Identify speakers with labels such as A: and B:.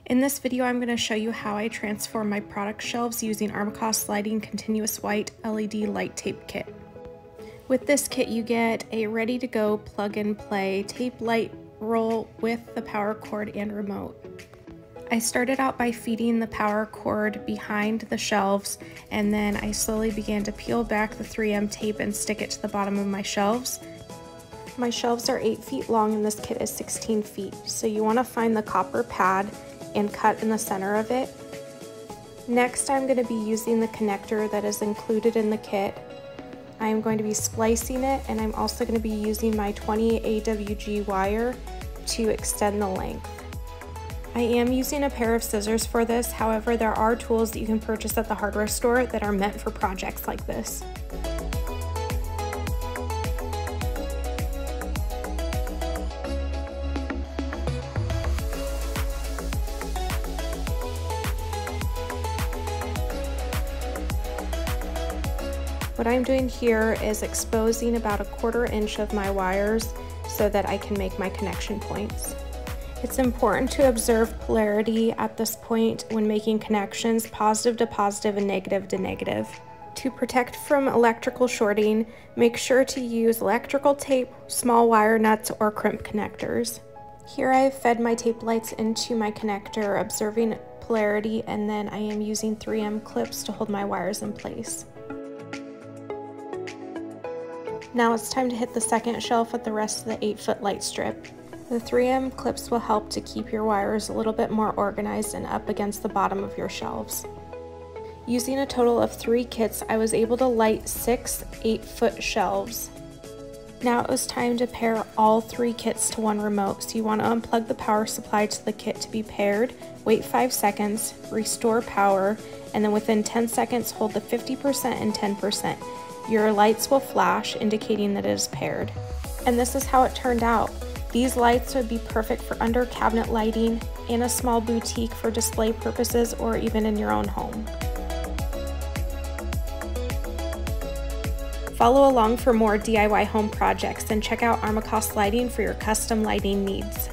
A: In this video, I'm going to show you how I transform my product shelves using Armacost Lighting Continuous White LED Light Tape Kit. With this kit, you get a ready-to-go plug-and-play tape light roll with the power cord and remote. I started out by feeding the power cord behind the shelves, and then I slowly began to peel back the 3M tape and stick it to the bottom of my shelves. My shelves are 8 feet long and this kit is 16 feet, so you want to find the copper pad and cut in the center of it. Next, I'm going to be using the connector that is included in the kit. I'm going to be splicing it, and I'm also going to be using my 20 AWG wire to extend the length. I am using a pair of scissors for this, however there are tools that you can purchase at the hardware store that are meant for projects like this. What I'm doing here is exposing about 1/4 inch of my wires so that I can make my connection points. It's important to observe polarity at this point when making connections, positive to positive and negative to negative. To protect from electrical shorting, make sure to use electrical tape, small wire nuts, or crimp connectors. Here I have fed my tape lights into my connector, observing polarity, and then I am using 3M clips to hold my wires in place. Now it's time to hit the second shelf with the rest of the 8-foot light strip. The 3M clips will help to keep your wires a little bit more organized and up against the bottom of your shelves. Using a total of 3 kits, I was able to light 6 8-foot shelves. Now it was time to pair all 3 kits to one remote, so you want to unplug the power supply to the kit to be paired, wait 5 seconds, restore power, and then within 10 seconds hold the 50% and 10%. Your lights will flash, indicating that it is paired. And this is how it turned out. These lights would be perfect for under cabinet lighting, in a small boutique for display purposes, or even in your own home. Follow along for more DIY home projects and check out Armacost Lighting for your custom lighting needs.